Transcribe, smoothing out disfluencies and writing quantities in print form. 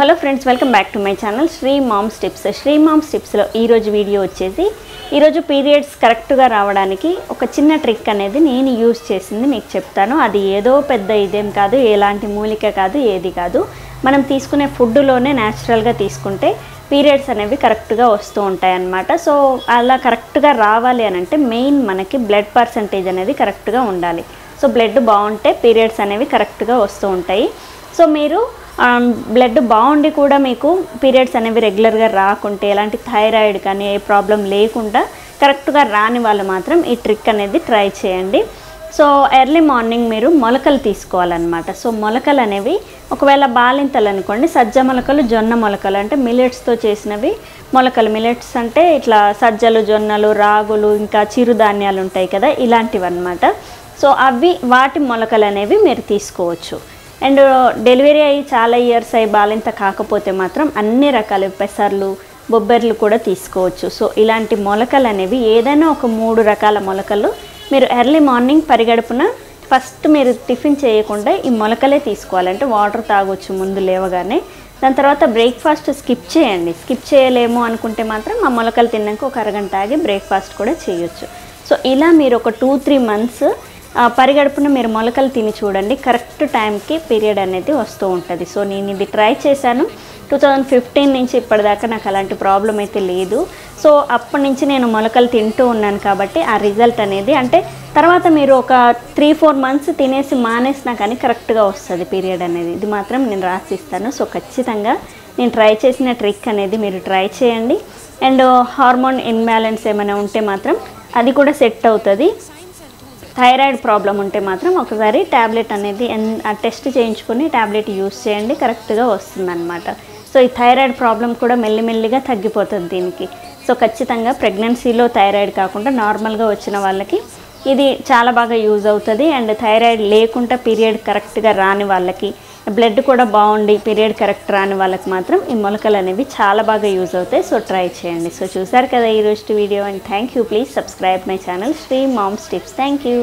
Hello friends, welcome back to my channel Sri moms Tips. Sri Moms టిప్స్లో ఈరోజు video వచ్చేసి ఈరోజు పీరియడ్స్ కరెక్ట్గా రావడానికి ఒక చిన్న ట్రిక్ అనేది నేను యూజ్ చేసింది మీకు చెప్తాను. అది ఏదో పెద్ద ఇదేం కాదు, ఎలాంటి మూలిక కాదు, ఏది కాదు. మనం తీసుకునే ఫుడ్లోనే న్యాచురల్గా తీసుకుంటే పీరియడ్స్ అనేవి కరెక్ట్గా వస్తూ ఉంటాయి అన్నమాట. సో అలా కరెక్ట్గా రావాలి అని అంటే మెయిన్ మనకి బ్లడ్ పర్సంటేజ్ అనేది కరెక్ట్గా ఉండాలి. సో బ్లడ్ బాగుంటే పీరియడ్స్ అనేవి కరెక్ట్గా వస్తూ ఉంటాయి. సో మీరు బ్లడ్ బాగుండి కూడా మీకు పీరియడ్స్ అనేవి రెగ్యులర్గా రాకుంటే, ఎలాంటి థైరాయిడ్ కానీ ఏ ప్రాబ్లం లేకుండా కరెక్ట్గా రాని వాళ్ళు మాత్రం ఈ ట్రిక్ అనేది ట్రై చేయండి. సో ఎర్లీ మార్నింగ్ మీరు మొలకలు తీసుకోవాలన్నమాట. సో మొలకలు అనేవి ఒకవేళ బాలింతలు అనుకోండి, సజ్జ మొలకలు, జొన్న మొలకలు అంటే మిల్లెట్స్తో చేసినవి మొలకలు. మిల్లెట్స్ అంటే ఇట్లా సజ్జలు, జొన్నలు, రాగులు, ఇంకా చిరుధాన్యాలు ఉంటాయి కదా, ఇలాంటివి అన్నమాట. సో వాటి మొలకలు అనేవి మీరు తీసుకోవచ్చు. అండ్ డెలివరీ అయ్యి చాలా ఇయర్స్ అయ్యి బాలింత కాకపోతే మాత్రం అన్ని రకాల పెసర్లు, బొబ్బర్లు కూడా తీసుకోవచ్చు. సో ఇలాంటి మొలకలు అనేవి ఏదైనా ఒక 3 రకాల మొలకలు మీరు ఎర్లీ మార్నింగ్ పరిగడుపున ఫస్ట్ మీరు టిఫిన్ చేయకుండా ఈ మొలకలే తీసుకోవాలంటే వాటర్ తాగొచ్చు ముందు లేవగానే. దాని తర్వాత బ్రేక్ఫాస్ట్ స్కిప్ చేయండి. స్కిప్ చేయలేము అనుకుంటే మాత్రం ఆ మొలకలు తిన్నాక ఒక అరగంట ఆగి బ్రేక్ఫాస్ట్ కూడా చేయొచ్చు. సో ఇలా మీరు ఒక 2-3 మంత్స్ పరిగడుపున మీరు మొలకలు తిని చూడండి, కరెక్ట్ టైంకి పీరియడ్ అనేది వస్తూ ఉంటుంది. సో నేను ఇది ట్రై చేశాను 2015 నుంచి ఇప్పటిదాకా నాకు అలాంటి ప్రాబ్లం అయితే లేదు. సో అప్పటి నుంచి నేను మొలకలు తింటూ ఉన్నాను కాబట్టి ఆ రిజల్ట్ అనేది, అంటే తర్వాత మీరు ఒక 3-4 మంత్స్ తినేసి మానేసినా కానీ కరెక్ట్గా వస్తుంది పీరియడ్ అనేది. ఇది మాత్రం నేను రాసిస్తాను. సో ఖచ్చితంగా నేను ట్రై చేసిన ట్రిక్ అనేది మీరు ట్రై చేయండి. అండ్ హార్మోన్ ఇన్బ్యాలెన్స్ ఏమైనా ఉంటే మాత్రం అది కూడా సెట్ అవుతుంది. థైరాయిడ్ ప్రాబ్లం ఉంటే మాత్రం ఒకసారి ట్యాబ్లెట్ అనేది టెస్ట్ చేయించుకొని ట్యాబ్లెట్ యూస్ చేయండి, కరెక్ట్గా వస్తుందన్నమాట. సో ఈ థైరాయిడ్ ప్రాబ్లం కూడా మెల్లిమెల్లిగా తగ్గిపోతుంది దీనికి. సో ఖచ్చితంగా ప్రెగ్నెన్సీలో థైరాయిడ్ కాకుండా నార్మల్గా వచ్చిన వాళ్ళకి ఇది చాలా బాగా యూజ్ అవుతుంది. అండ్ థైరాయిడ్ లేకుండా పీరియడ్ కరెక్ట్గా రాని వాళ్ళకి, బ్లడ్ కూడా బాగుండి పీరియడ్ కరెక్ట్ రాని వాళ్ళకి మాత్రం ఈ మొలకలు అనేవి చాలా బాగా యూజ్ అవుతాయి. సో ట్రై చేయండి. సో చూసారు కదా ఈరోజు video, and thank you. Please subscribe my channel Sri moms Tips. Thank you.